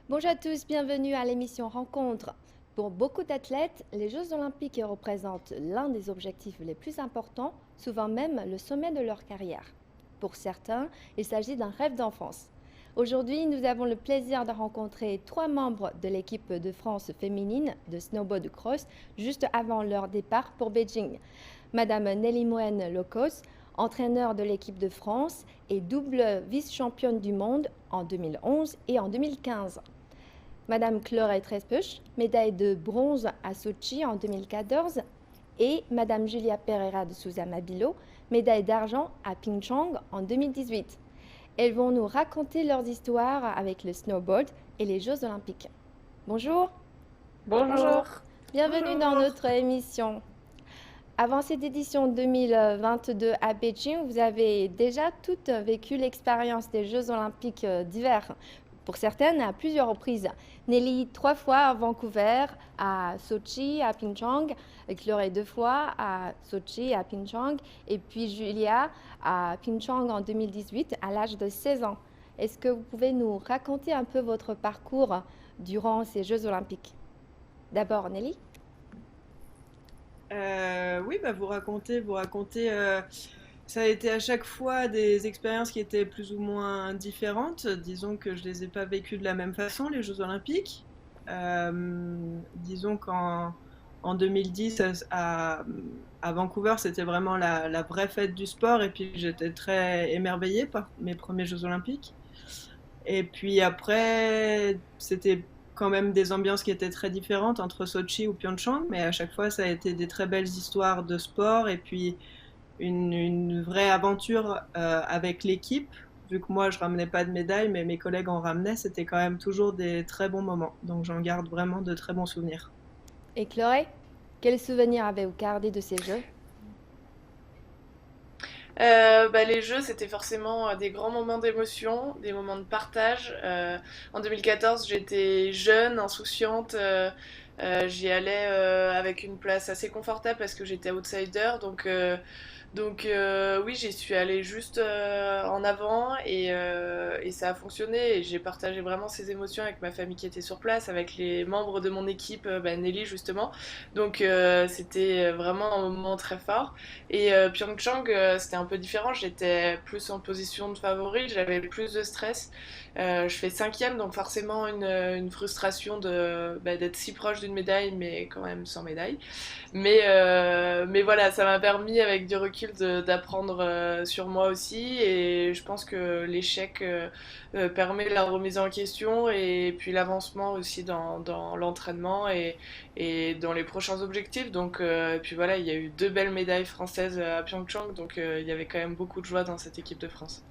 Bonjour à tous, bienvenue à l'émission Rencontre. Pour beaucoup d'athlètes, les Jeux olympiques représentent l'un des objectifs les plus importants, souvent même le sommet de leur carrière. Pour certains, il s'agit d'un rêve d'enfance. Aujourd'hui, nous avons le plaisir de rencontrer trois membres de l'équipe de France féminine de snowboard cross juste avant leur départ pour Beijing. Madame Nelly Moen-Locos, entraîneur de l'équipe de France et double vice-championne du monde en 2011 et en 2015. Madame Chloé Trespech, médaille de bronze à Sochi en 2014, et Madame Julia Pereira de Souza Mabilo, médaille d'argent à Pyeongchang en 2018. Elles vont nous raconter leurs histoires avec le snowboard et les Jeux olympiques. Bonjour, Bonjour. bienvenue dans notre émission. Avant cette édition 2022 à Beijing, vous avez déjà toutes vécu l'expérience des Jeux olympiques d'hiver. Pour certaines, à plusieurs reprises. Nelly, 3 fois à Vancouver, à Sochi, à Pyeongchang. Chloé, 2 fois à Sochi, à Pyeongchang. Et puis Julia, à Pyeongchang en 2018, à l'âge de 16 ans. Est-ce que vous pouvez nous raconter un peu votre parcours durant ces Jeux olympiques? D'abord, Nelly. Oui, bah, vous racontez. Ça a été à chaque fois des expériences qui étaient plus ou moins différentes. Disons que je les ai pas vécues de la même façon, les Jeux Olympiques. Disons qu'en 2010 à Vancouver, c'était vraiment la vraie fête du sport et puis j'étais très émerveillée par mes premiers Jeux Olympiques. Et puis après, c'était quand même des ambiances qui étaient très différentes entre Sochi ou Pyeongchang, mais à chaque fois, ça a été des très belles histoires de sport et puis une vraie aventure avec l'équipe. Vu que moi, je ramenais pas de médaille, mais mes collègues en ramenaient, c'était quand même toujours des très bons moments. Donc j'en garde vraiment de très bons souvenirs. Et Chloé, quels souvenirs avez-vous gardé de ces Jeux? Les jeux, c'était forcément des grands moments d'émotion, des moments de partage. En 2014, j'étais jeune, insouciante. J'y allais avec une place assez confortable parce que j'étais outsider. Donc oui, j'y suis allée juste en avant et ça a fonctionné. Et j'ai partagé vraiment ces émotions avec ma famille qui était sur place, avec les membres de mon équipe, Nelly justement. Donc c'était vraiment un moment très fort. Et Pyeongchang, c'était un peu différent. J'étais plus en position de favori, j'avais plus de stress. Je fais cinquième, donc forcément une frustration d'être si proche d'une médaille, mais quand même sans médaille. Mais voilà, ça m'a permis avec du recul d'apprendre sur moi aussi. Et je pense que l'échec permet la remise en question et puis l'avancement aussi dans l'entraînement et dans les prochains objectifs. Et puis voilà, il y a eu 2 belles médailles françaises à Pyeongchang, donc il y avait quand même beaucoup de joie dans cette équipe de France.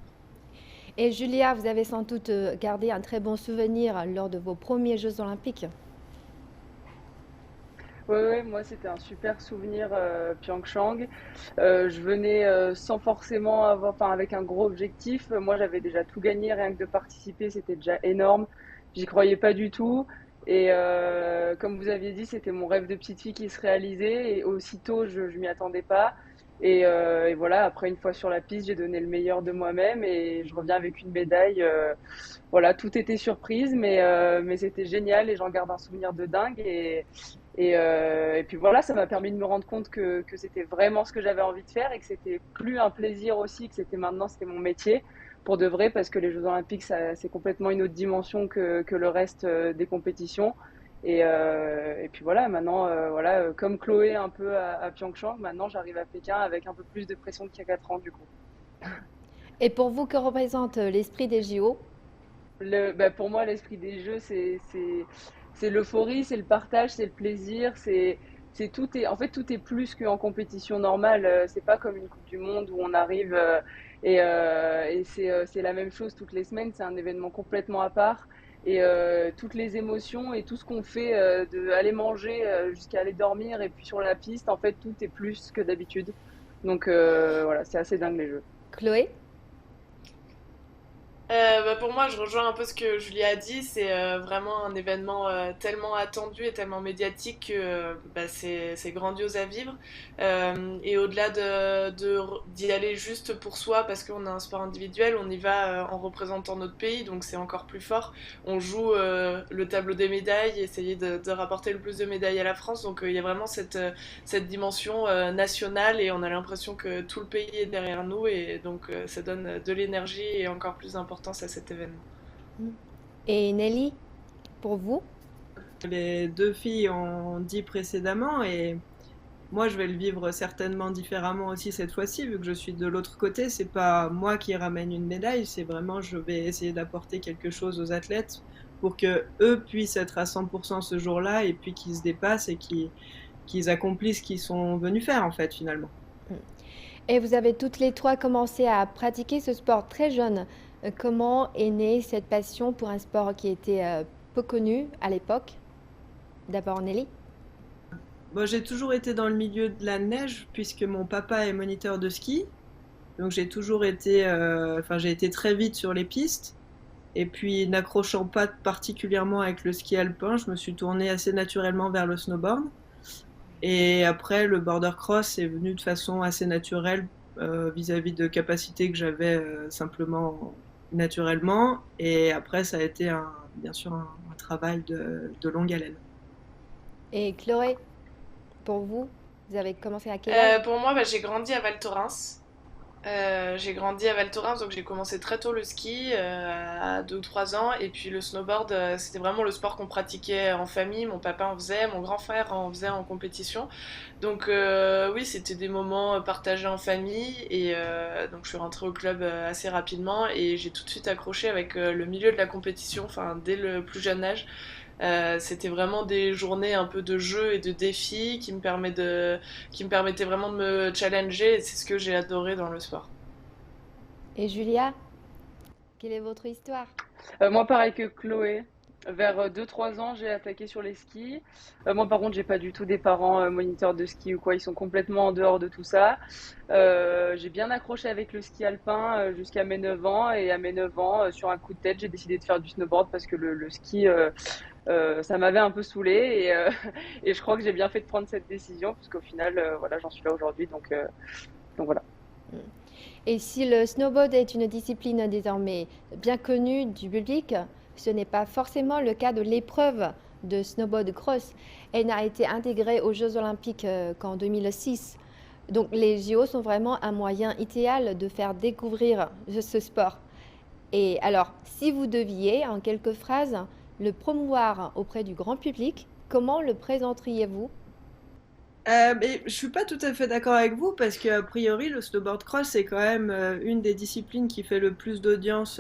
Et Julia, vous avez sans doute gardé un très bon souvenir lors de vos premiers Jeux olympiques. Ouais, ouais, moi c'était un super souvenir Pyeongchang. Je venais sans forcément avoir, enfin avec un gros objectif. Moi j'avais déjà tout gagné, rien que de participer, c'était déjà énorme. J'y croyais pas du tout. Et comme vous aviez dit, c'était mon rêve de petite fille qui se réalisait. Et aussitôt, je m'y attendais pas. Et voilà, après une fois sur la piste, j'ai donné le meilleur de moi-même et je reviens avec une médaille. Voilà, tout était surprise, mais c'était génial et j'en garde un souvenir de dingue. Et puis voilà, ça m'a permis de me rendre compte que c'était vraiment ce que j'avais envie de faire et que c'était plus un plaisir aussi, que c'était maintenant, c'était mon métier pour de vrai, parce que les Jeux Olympiques, c'est complètement une autre dimension que le reste des compétitions. Et puis voilà, maintenant, voilà, comme Chloé un peu à Pyeongchang, maintenant j'arrive à Pékin avec un peu plus de pression qu'il y a 4 ans du coup. Et pour vous, que représente l'esprit des JO? Pour moi, l'esprit des jeux, c'est l'euphorie, c'est le partage, c'est le plaisir, c'est tout est, en fait, tout est plus qu'en compétition normale. C'est pas comme une Coupe du Monde où on arrive et c'est la même chose toutes les semaines. C'est un événement complètement à part. Et toutes les émotions et tout ce qu'on fait, de aller manger jusqu'à aller dormir et puis sur la piste, en fait, tout est plus que d'habitude. Donc voilà, c'est assez dingue les jeux. Chloé? Pour moi, je rejoins un peu ce que Julie a dit. C'est vraiment un événement tellement attendu et tellement médiatique que c'est grandiose à vivre. Et au-delà d'y aller juste pour soi, parce qu'on a un sport individuel, on y va en représentant notre pays, donc c'est encore plus fort. On joue le tableau des médailles, essayer de rapporter le plus de médailles à la France. Donc il y a vraiment cette dimension nationale et on a l'impression que tout le pays est derrière nous et donc ça donne de l'énergie et encore plus d'importance à cet événement. Et Nelly, pour vous? Les deux filles ont dit précédemment et moi je vais le vivre certainement différemment aussi cette fois-ci vu que je suis de l'autre côté. C'est pas moi qui ramène une médaille, c'est vraiment je vais essayer d'apporter quelque chose aux athlètes pour que eux puissent être à 100% ce jour-là et puis qu'ils se dépassent et qu'ils accomplissent ce qu'ils sont venus faire en fait finalement. Et vous avez toutes les trois commencé à pratiquer ce sport très jeune. Comment est née cette passion pour un sport qui était peu connu à l'époque? D'abord Nelly. Bon, j'ai toujours été dans le milieu de la neige puisque mon papa est moniteur de ski. Donc j'ai toujours été, enfin j'ai été très vite sur les pistes. Et puis n'accrochant pas particulièrement avec le ski alpin, je me suis tournée assez naturellement vers le snowboard. Et après, le border cross est venu de façon assez naturelle vis-à-vis de capacités que j'avais simplement naturellement. Et après, ça a été bien sûr un travail de longue haleine. Et Chloé, pour vous, vous avez commencé à quel âge? Pour moi, j'ai grandi à Val Thorens. J'ai grandi à Val Thorens, donc j'ai commencé très tôt le ski, à 2 ou 3 ans. Et puis le snowboard, c'était vraiment le sport qu'on pratiquait en famille. Mon papa en faisait, mon grand frère en faisait en compétition. Donc oui, c'était des moments partagés en famille. Et donc je suis rentrée au club assez rapidement et j'ai tout de suite accroché avec le milieu de la compétition, enfin dès le plus jeune âge. C'était vraiment des journées un peu de jeu et de défis qui me permettaient vraiment de me challenger et c'est ce que j'ai adoré dans le sport. Et Julia, quelle est votre histoire? Moi, pareil que Chloé, vers 2-3 ans, j'ai attaqué sur les skis. Moi, par contre, j'ai pas du tout des parents moniteurs de ski ou quoi. Ils sont complètement en dehors de tout ça. J'ai bien accroché avec le ski alpin jusqu'à mes 9 ans. Et à mes 9 ans, sur un coup de tête, j'ai décidé de faire du snowboard parce que le ski, ça m'avait un peu saoulé. Et je crois que j'ai bien fait de prendre cette décision, parce qu'au final, voilà, j'en suis là aujourd'hui. Donc voilà. Et si le snowboard est une discipline désormais bien connue du public, ce n'est pas forcément le cas de l'épreuve de snowboard cross. Elle n'a été intégrée aux Jeux olympiques qu'en 2006. Donc les JO sont vraiment un moyen idéal de faire découvrir ce sport. Et alors, si vous deviez, en quelques phrases, le promouvoir auprès du grand public, comment le présenteriez-vous? Mais je suis pas tout à fait d'accord avec vous parce qu'a priori le snowboard cross c'est quand même une des disciplines qui fait le plus d'audience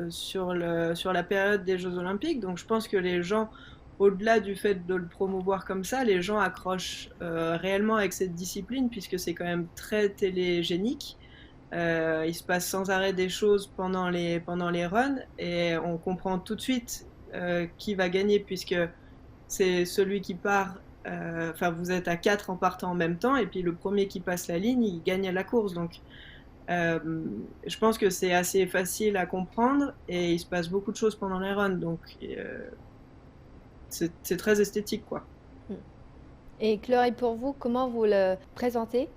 sur la période des Jeux Olympiques. Donc je pense que les gens, au-delà du fait de le promouvoir comme ça, les gens accrochent réellement avec cette discipline puisque c'est quand même très télégénique. Il se passe sans arrêt des choses pendant les runs et on comprend tout de suite qui va gagner puisque c'est celui qui part. Enfin, vous êtes à 4 en partant en même temps, et puis le premier qui passe la ligne, il gagne la course. Donc, euh, je pense que c'est assez facile à comprendre, et il se passe beaucoup de choses pendant les runs. Donc, c'est très esthétique, quoi. Et Chloé, pour vous, comment vous le présentez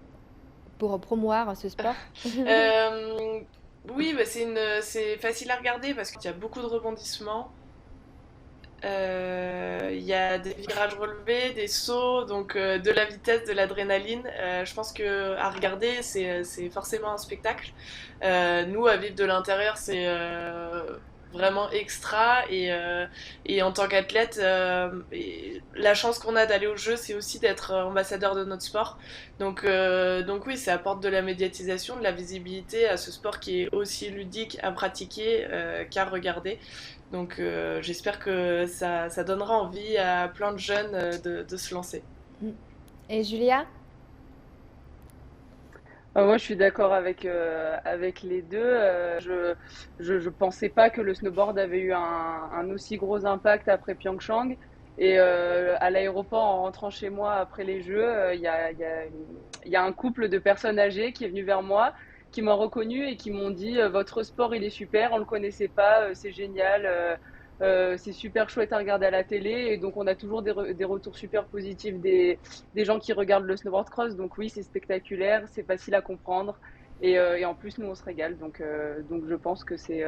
pour promouvoir ce sport? Euh, oui, c'est facile à regarder parce qu'il y a beaucoup de rebondissements. Il y a des virages relevés, des sauts, donc de la vitesse, de l'adrénaline. Je pense que à regarder, c'est forcément un spectacle. Nous, à vivre de l'intérieur, c'est vraiment extra. Et en tant qu'athlète, la chance qu'on a d'aller au jeu, c'est aussi d'être ambassadeur de notre sport. Donc oui, ça apporte de la médiatisation, de la visibilité à ce sport qui est aussi ludique à pratiquer qu'à regarder. Donc j'espère que ça donnera envie à plein de jeunes de se lancer. Et Julia? Moi, je suis d'accord avec les deux. Je pensais pas que le snowboard avait eu un aussi gros impact après Pyeongchang. Et à l'aéroport, en rentrant chez moi après les Jeux, il y a un couple de personnes âgées qui est venu vers moi qui m'ont reconnu et qui m'ont dit votre sport il est super, on le connaissait pas, c'est génial, c'est super chouette à regarder à la télé. Et donc on a toujours des retours super positifs des gens qui regardent le snowboard cross. Donc oui, c'est spectaculaire, c'est facile à comprendre et en plus nous on se régale. Donc je pense que c'est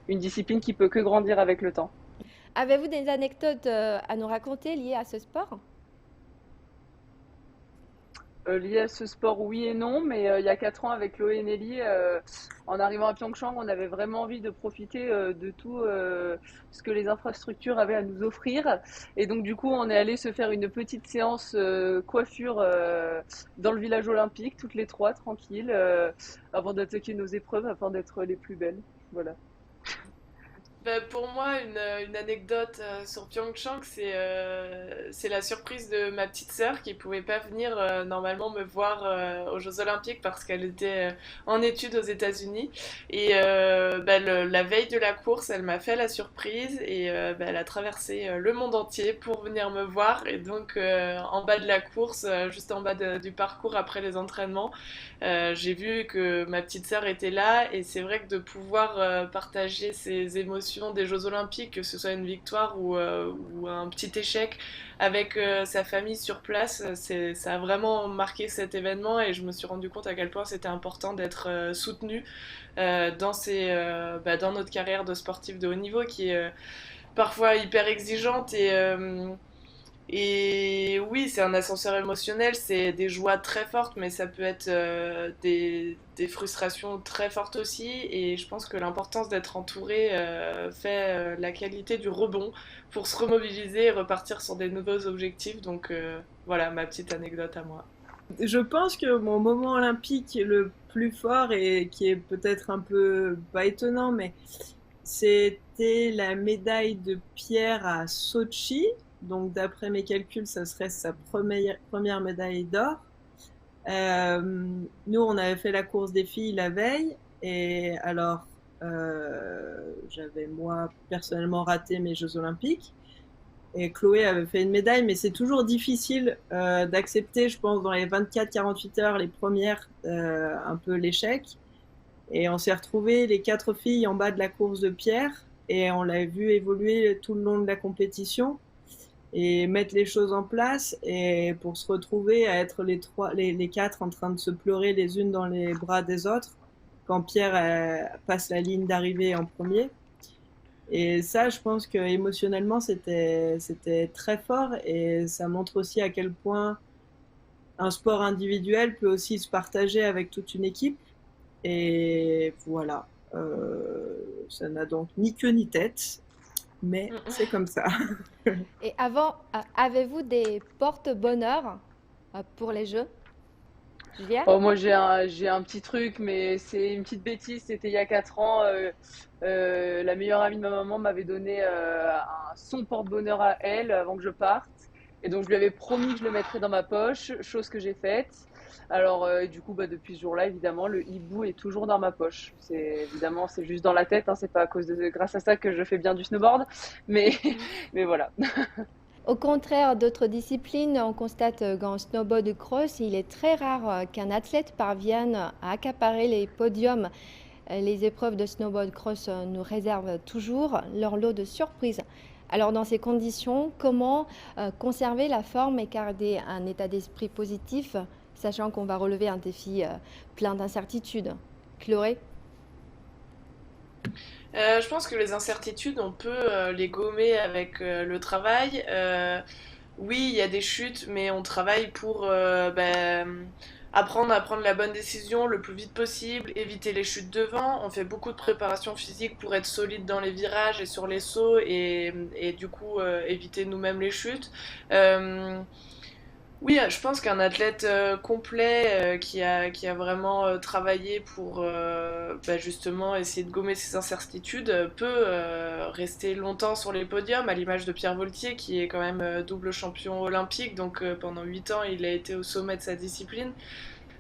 une discipline qui peut que grandir avec le temps. Avez-vous des anecdotes à nous raconter liées à ce sport? Lié à ce sport, oui et non, mais il y a 4 ans avec Chloé et Nelly, en arrivant à Pyeongchang, on avait vraiment envie de profiter de tout ce que les infrastructures avaient à nous offrir. Et donc du coup, on est allé se faire une petite séance coiffure dans le village olympique, toutes les trois, tranquilles, avant d'attaquer nos épreuves, afin d'être les plus belles. Voilà. Bah, pour moi, une anecdote sur Pyeongchang, c'est la surprise de ma petite sœur qui pouvait pas venir normalement me voir aux Jeux Olympiques parce qu'elle était en études aux États-Unis. Et bah, la veille de la course, elle m'a fait la surprise et bah, elle a traversé le monde entier pour venir me voir. Et donc, en bas de la course, juste en bas du parcours après les entraînements, j'ai vu que ma petite sœur était là et c'est vrai que de pouvoir partager ses émotions des Jeux Olympiques, que ce soit une victoire ou un petit échec avec sa famille sur place, ça a vraiment marqué cet événement et je me suis rendu compte à quel point c'était important d'être soutenu dans notre carrière de sportif de haut niveau qui est parfois hyper exigeante et oui, c'est un ascenseur émotionnel, c'est des joies très fortes, mais ça peut être des frustrations très fortes aussi. Et je pense que l'importance d'être entouré fait la qualité du rebond pour se remobiliser et repartir sur des nouveaux objectifs. Donc voilà ma petite anecdote à moi. Je pense que mon moment olympique le plus fort et qui est peut-être un peu pas étonnant, mais c'était la médaille de Pierre à Sochi. Donc, d'après mes calculs, ça serait sa première médaille d'or. Nous, on avait fait la course des filles la veille. Et alors, j'avais moi personnellement raté mes Jeux Olympiques. Et Chloé avait fait une médaille, mais c'est toujours difficile d'accepter, je pense, dans les 24-48 heures, les premières, un peu l'échec. Et on s'est retrouvés, les 4 filles, en bas de la course de Pierre. Et on l'a vu évoluer tout le long de la compétition et mettre les choses en place et pour se retrouver à être les 4 en train de se pleurer les unes dans les bras des autres quand Pierre passe la ligne d'arrivée en premier. Et ça, je pense que émotionnellement, c'était très fort et ça montre aussi à quel point un sport individuel peut aussi se partager avec toute une équipe. Et voilà, ça n'a donc ni queue ni tête, mais c'est comme ça. Et avant, avez-vous des porte-bonheur pour les Jeux, Julia? Oh, moi j'ai un petit truc, mais c'est une petite bêtise. C'était il y a 4 ans. La meilleure amie de ma maman m'avait donné son porte-bonheur à elle avant que je parte. Et donc je lui avais promis que je le mettrais dans ma poche, chose que j'ai faite. Alors du coup, bah, depuis ce jour-là, évidemment, le hibou est toujours dans ma poche. Évidemment, c'est juste dans la tête, hein, c'est pas grâce à ça que je fais bien du snowboard. Mais, mais voilà. Au contraire d'autres disciplines, on constate qu'en snowboard cross, il est très rare qu'un athlète parvienne à accaparer les podiums. Les épreuves de snowboard cross nous réservent toujours leur lot de surprises. Alors dans ces conditions, comment conserver la forme et garder un état d'esprit positif, sachant qu'on va relever un défi plein d'incertitudes? Chloé? Je pense que les incertitudes, on peut les gommer avec le travail. Oui, il y a des chutes, mais on travaille pour apprendre à prendre la bonne décision le plus vite possible, éviter les chutes devant. On fait beaucoup de préparation physique pour être solide dans les virages et sur les sauts et du coup éviter nous-mêmes les chutes. Euh, oui, je pense qu'un athlète complet qui a vraiment travaillé pour justement essayer de gommer ses incertitudes peut rester longtemps sur les podiums, à l'image de Pierre Voltier qui est quand même double champion olympique, donc pendant 8 ans il a été au sommet de sa discipline.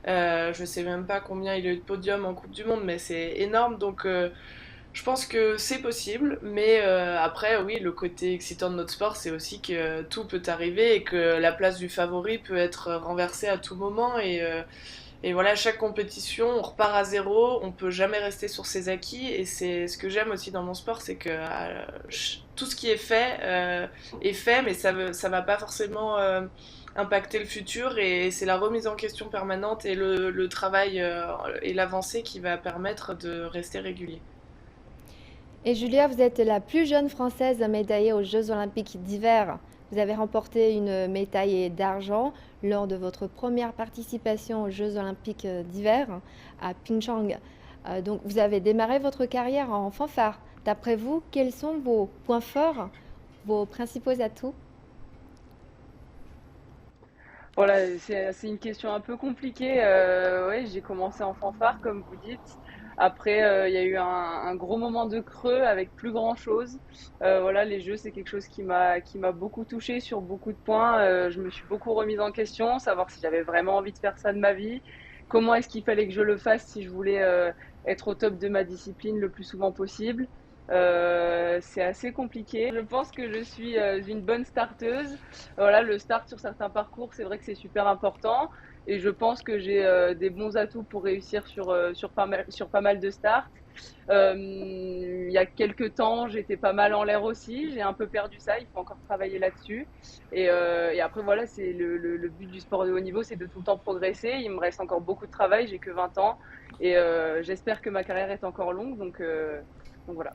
Je sais même pas combien il a eu de podiums en Coupe du Monde, mais c'est énorme, donc je pense que c'est possible, mais après, oui, le côté excitant de notre sport, c'est aussi que tout peut arriver et que la place du favori peut être renversée à tout moment. Et voilà, à chaque compétition, on repart à zéro, on peut jamais rester sur ses acquis. Et c'est ce que j'aime aussi dans mon sport, c'est que tout ce qui est fait, mais ça va pas forcément impacter le futur. Et c'est la remise en question permanente et le travail et l'avancée qui va permettre de rester régulier. Et Julia, vous êtes la plus jeune Française médaillée aux Jeux olympiques d'hiver. Vous avez remporté une médaille d'argent lors de votre première participation aux Jeux olympiques d'hiver à Pyeongchang. Donc, vous avez démarré votre carrière en fanfare. D'après vous, quels sont vos points forts, vos principaux atouts? Voilà, c'est une question un peu compliquée. Ouais, j'ai commencé en fanfare, comme vous dites. Après, il y a eu un gros moment de creux avec plus grand-chose. Voilà, les jeux, c'est quelque chose qui m'a beaucoup touchée sur beaucoup de points. Je me suis beaucoup remise en question, savoir si j'avais vraiment envie de faire ça de ma vie. Comment est-ce qu'il fallait que je le fasse si je voulais être au top de ma discipline le plus souvent possible. C'est assez compliqué. Je pense que je suis une bonne starteuse. Voilà, le start sur certains parcours, c'est vrai que c'est super important. Et je pense que j'ai des bons atouts pour réussir sur pas mal de starts. Il y a quelques temps, j'étais pas mal en l'air aussi. J'ai un peu perdu ça. Il faut encore travailler là-dessus. Et après, voilà, c'est le but du sport de haut niveau, c'est de tout le temps progresser. Il me reste encore beaucoup de travail. J'ai que 20 ans. Et j'espère que ma carrière est encore longue. Donc voilà.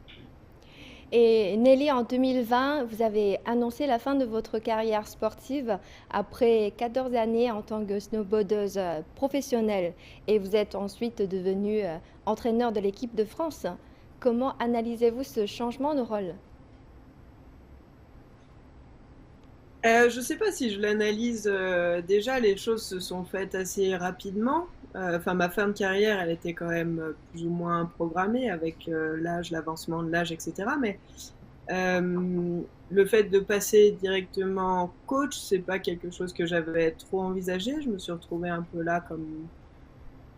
Et Nelly, en 2020, vous avez annoncé la fin de votre carrière sportive après 14 années en tant que snowboardeuse professionnelle et vous êtes ensuite devenue entraîneur de l'équipe de France. Comment analysez-vous ce changement de rôle? Je ne sais pas si je l'analyse. Déjà, les choses se sont faites assez rapidement. Enfin, ma fin de carrière, elle était quand même plus ou moins programmée avec l'âge, l'avancement de l'âge, etc. Mais le fait de passer directement coach, c'est pas quelque chose que j'avais trop envisagé. Je me suis retrouvée un peu là comme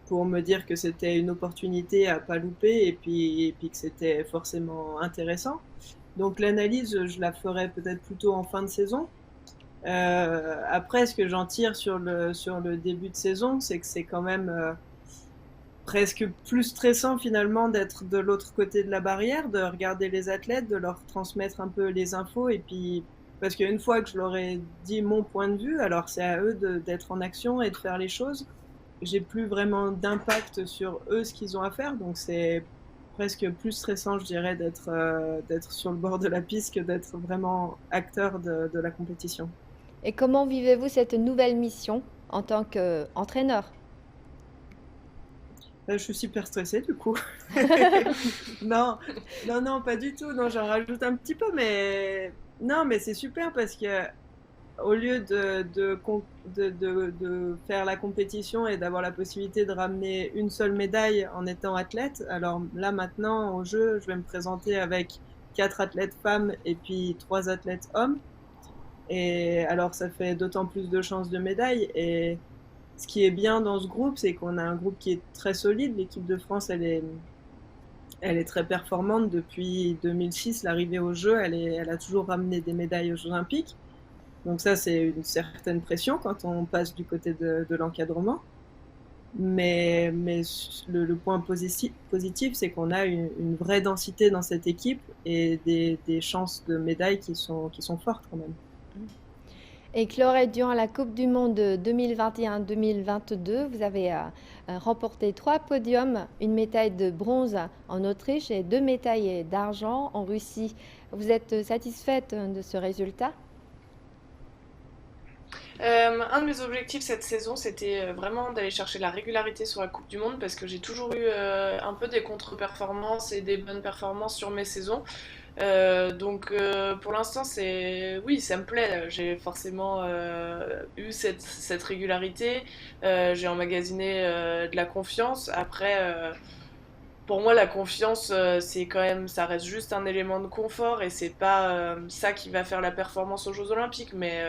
pour me dire que c'était une opportunité à pas louper et puis que c'était forcément intéressant. Donc l'analyse, je la ferai peut-être plutôt en fin de saison. Après, ce que j'en tire sur le début de saison, c'est que c'est quand même presque plus stressant finalement d'être de l'autre côté de la barrière, de regarder les athlètes, de leur transmettre un peu les infos et puis parce qu'une fois que je leur ai dit mon point de vue, alors c'est à eux d'être en action et de faire les choses. J'ai plus vraiment d'impact sur eux, ce qu'ils ont à faire, donc c'est presque plus stressant, je dirais, d'être sur le bord de la piste que d'être vraiment acteur de la compétition. Et comment vivez-vous cette nouvelle mission en tant qu'entraîneur? Je suis super stressée du coup. Non, non, non, pas du tout. Non, j'en rajoute un petit peu, mais non, mais c'est super parce que au lieu de faire la compétition et d'avoir la possibilité de ramener une seule médaille en étant athlète, alors là maintenant au jeu, je vais me présenter avec 4 athlètes femmes et puis 3 athlètes hommes. Et alors ça fait d'autant plus de chances de médaille. Et ce qui est bien dans ce groupe, c'est qu'on a un groupe qui est très solide. L'équipe de France, elle est très performante depuis 2006. L'arrivée aux Jeux, elle a toujours ramené des médailles aux Jeux Olympiques. Donc ça, c'est une certaine pression quand on passe du côté de l'encadrement. Mais le point positif, c'est qu'on a une vraie densité dans cette équipe et des chances de médailles qui sont fortes quand même. Et Chloé, durant la Coupe du Monde 2021-2022, vous avez remporté 3 podiums, une médaille de bronze en Autriche et 2 médailles d'argent en Russie. Vous êtes satisfaite de ce résultat? Un de mes objectifs cette saison, c'était vraiment d'aller chercher la régularité sur la Coupe du Monde parce que j'ai toujours eu un peu des contre-performances et des bonnes performances sur mes saisons. Pour l'instant, oui, ça me plaît. J'ai forcément eu cette régularité. J'ai emmagasiné de la confiance. Après, pour moi, la confiance, c'est quand même, ça reste juste un élément de confort et c'est pas ça qui va faire la performance aux Jeux Olympiques. Mais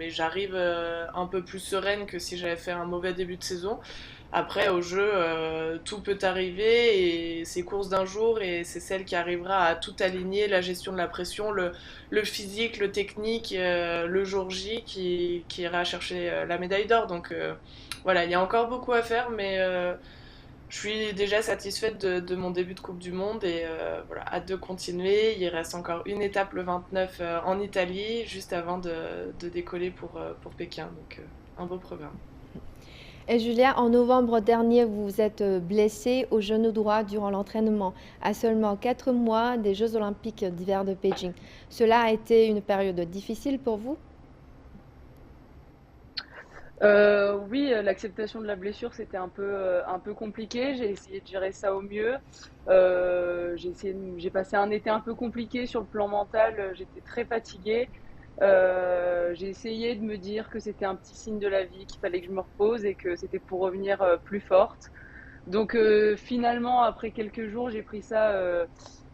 j'arrive un peu plus sereine que si j'avais fait un mauvais début de saison. Après, au jeu, tout peut arriver et c'est course d'un jour et c'est celle qui arrivera à tout aligner, la gestion de la pression, le physique, le technique, le jour J qui ira chercher la médaille d'or. Donc voilà, il y a encore beaucoup à faire, mais je suis déjà satisfaite de mon début de Coupe du Monde et voilà, hâte de continuer. Il reste encore une étape le 29 en Italie, juste avant de décoller pour Pékin. Donc un beau programme. Et Julia, en novembre dernier, vous vous êtes blessée au genou droit durant l'entraînement, à seulement 4 mois des Jeux olympiques d'hiver de Beijing. Cela a été une période difficile pour vous? Oui, l'acceptation de la blessure, c'était un peu compliqué. J'ai essayé de gérer ça au mieux. J'ai passé un été un peu compliqué sur le plan mental. J'étais très fatiguée. J'ai essayé de me dire que c'était un petit signe de la vie, qu'il fallait que je me repose et que c'était pour revenir plus forte. Donc finalement, après quelques jours, j'ai pris ça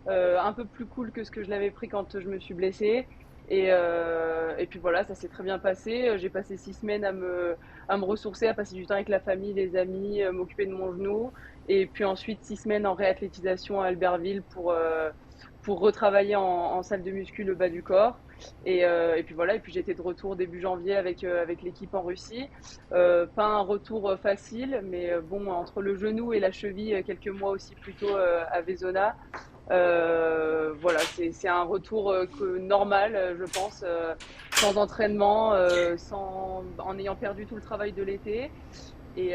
un peu plus cool que ce que je l'avais pris quand je me suis blessée. Et puis voilà, ça s'est très bien passé. J'ai passé 6 semaines à me ressourcer, à passer du temps avec la famille, les amis, m'occuper de mon genou. Et puis ensuite 6 semaines en réathlétisation à Albertville pour retravailler en salle de muscu le bas du corps. Et puis voilà, et puis j'étais de retour début janvier avec l'équipe en Russie. Pas un retour facile, mais bon, entre le genou et la cheville, quelques mois aussi plus tôt à Vezona. Voilà, c'est un retour normal, je pense, sans entraînement, en ayant perdu tout le travail de l'été. Et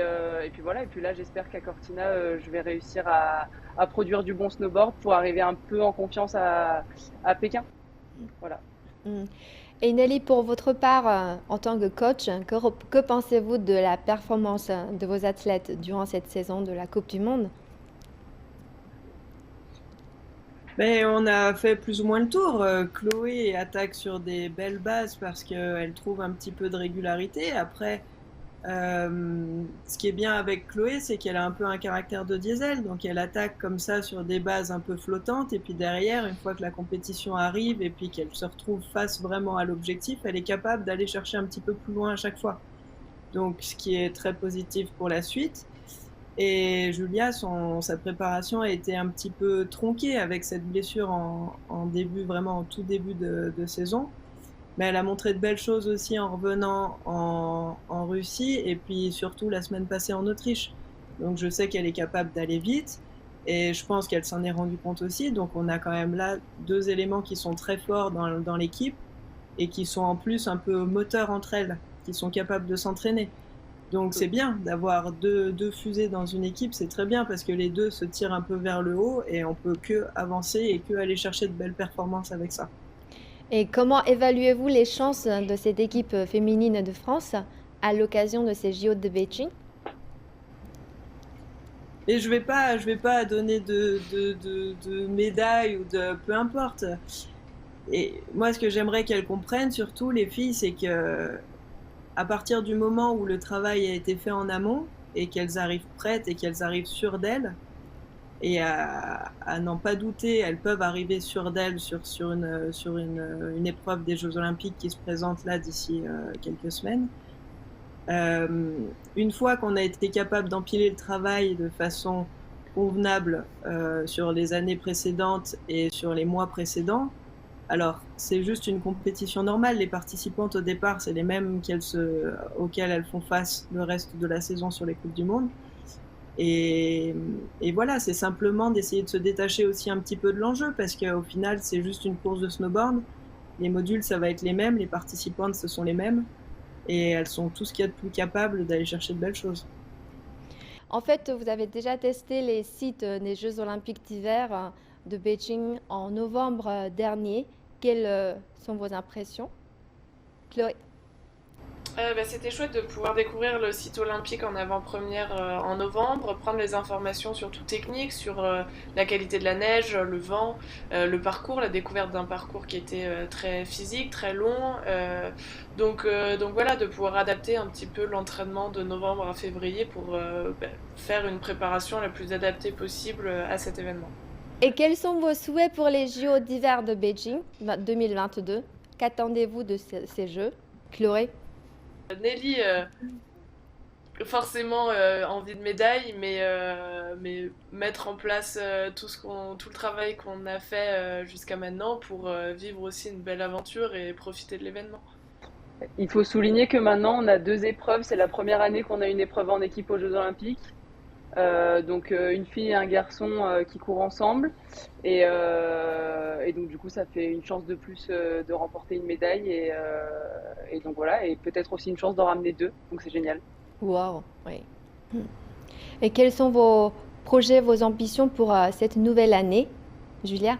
puis voilà, et puis là, j'espère qu'à Cortina, je vais réussir à produire du bon snowboard pour arriver un peu en confiance à Pékin. Voilà. Mm. Et Nelly, pour votre part, en tant que coach, que pensez-vous de la performance de vos athlètes durant cette saison de la Coupe du Monde? Mais on a fait plus ou moins le tour. Chloé attaque sur des belles bases parce qu'elle trouve un petit peu de régularité. Après, ce qui est bien avec Chloé, c'est qu'elle a un peu un caractère de diesel. Donc elle attaque comme ça sur des bases un peu flottantes. Et puis derrière, une fois que la compétition arrive et puis qu'elle se retrouve face vraiment à l'objectif, elle est capable d'aller chercher un petit peu plus loin à chaque fois. Donc ce qui est très positif pour la suite. Et Julia, sa préparation a été un petit peu tronquée avec cette blessure en début, vraiment en tout début de saison. Mais elle a montré de belles choses aussi en revenant en Russie et puis surtout la semaine passée en Autriche. Donc je sais qu'elle est capable d'aller vite et je pense qu'elle s'en est rendue compte aussi. Donc on a quand même là 2 éléments qui sont très forts dans l'équipe et qui sont en plus un peu moteurs entre elles, qui sont capables de s'entraîner. Donc c'est bien d'avoir deux fusées dans une équipe, c'est très bien parce que les deux se tirent un peu vers le haut et on peut que avancer et que aller chercher de belles performances avec ça. Et comment évaluez-vous les chances de cette équipe féminine de France à l'occasion de ces JO de Beijing? Et je vais pas donner de médailles ou de peu importe. Et moi, ce que j'aimerais qu'elles comprennent, surtout les filles, c'est que à partir du moment où le travail a été fait en amont et qu'elles arrivent prêtes et qu'elles arrivent sûres d'elles et à n'en pas douter, elles peuvent arriver sûres d'elles sur une épreuve des Jeux Olympiques qui se présente là d'ici quelques semaines. Une fois qu'on a été capable d'empiler le travail de façon convenable sur les années précédentes et sur les mois précédents, alors c'est juste une compétition normale. Les participantes au départ, c'est les mêmes auxquelles elles font face le reste de la saison sur les Coupes du Monde. Et voilà, c'est simplement d'essayer de se détacher aussi un petit peu de l'enjeu parce qu'au final, c'est juste une course de snowboard. Les modules, ça va être les mêmes, les participantes, ce sont les mêmes. Et elles sont tout ce qu'il y a de plus capables d'aller chercher de belles choses. En fait, vous avez déjà testé les sites des Jeux olympiques d'hiver de Beijing en novembre dernier. Quelles sont vos impressions? Chloé? C'était chouette de pouvoir découvrir le site olympique en avant-première en novembre, prendre les informations surtout techniques sur la qualité de la neige, le vent, le parcours, la découverte d'un parcours qui était très physique, très long. Donc voilà, de pouvoir adapter un petit peu l'entraînement de novembre à février pour faire une préparation la plus adaptée possible à cet événement. Et quels sont vos souhaits pour les JO d'hiver de Beijing 2022? Qu'attendez-vous de ces Jeux? Chloé? Nelly forcément envie de médaille, mais mettre en place tout le travail qu'on a fait jusqu'à maintenant pour vivre aussi une belle aventure et profiter de l'événement. Il faut souligner que maintenant, on a 2 épreuves. C'est la première année qu'on a une épreuve en équipe aux Jeux Olympiques. Donc une fille et un garçon qui courent ensemble. Et donc du coup, ça fait une chance de plus de remporter une médaille. Et donc voilà, et peut-être aussi une chance d'en ramener 2. Donc c'est génial. Wow, oui. Et quels sont vos projets, vos ambitions pour cette nouvelle année, Julia?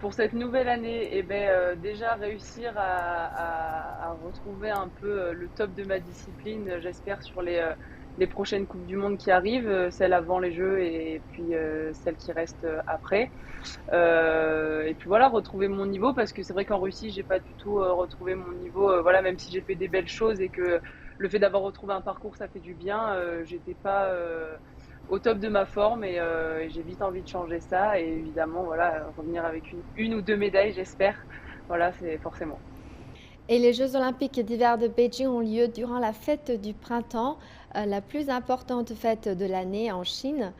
Pour cette nouvelle année, eh ben, déjà réussir à retrouver un peu le top de ma discipline, j'espère, sur les prochaines Coupes du Monde qui arrivent, celles avant les Jeux et puis celles qui restent après. Et puis voilà, retrouver mon niveau, parce que c'est vrai qu'en Russie, j'ai pas du tout retrouvé mon niveau. Voilà, même si j'ai fait des belles choses et que le fait d'avoir retrouvé un parcours, ça fait du bien, j'étais pas au top de ma forme et j'ai vite envie de changer ça et évidemment voilà revenir avec une ou 2 médailles j'espère. Voilà, c'est forcément. Et les Jeux olympiques d'hiver de Beijing ont lieu durant la fête du printemps, la plus importante fête de l'année en Chine.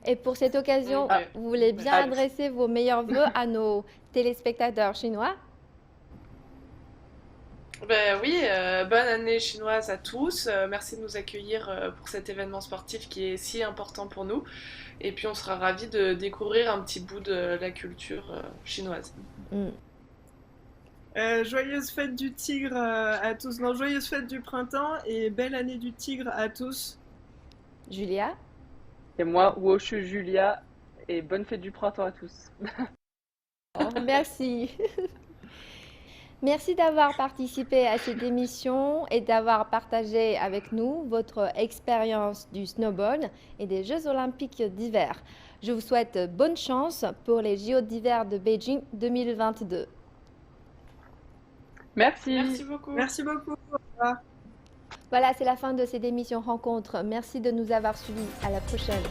Et pour cette occasion, Ouais. vous voulez bien Ah, adresser vos meilleurs vœux à nos téléspectateurs chinois? Ben oui, bonne année chinoise à tous. Merci de nous accueillir pour cet événement sportif qui est si important pour nous. Et puis on sera ravis de découvrir un petit bout de la culture chinoise. Mm. Joyeuse fête du tigre à tous. Non, joyeuse fête du printemps et belle année du tigre à tous. Julia? et moi, Wosh Julia, et bonne fête du printemps à tous. Oh, merci. Merci d'avoir participé à cette émission et d'avoir partagé avec nous votre expérience du snowboard et des Jeux olympiques d'hiver. Je vous souhaite bonne chance pour les JO d'hiver de Beijing 2022. Merci. Merci beaucoup. Merci beaucoup. Au revoir. Voilà, c'est la fin de cette émission Rencontre. Merci de nous avoir suivis. À la prochaine.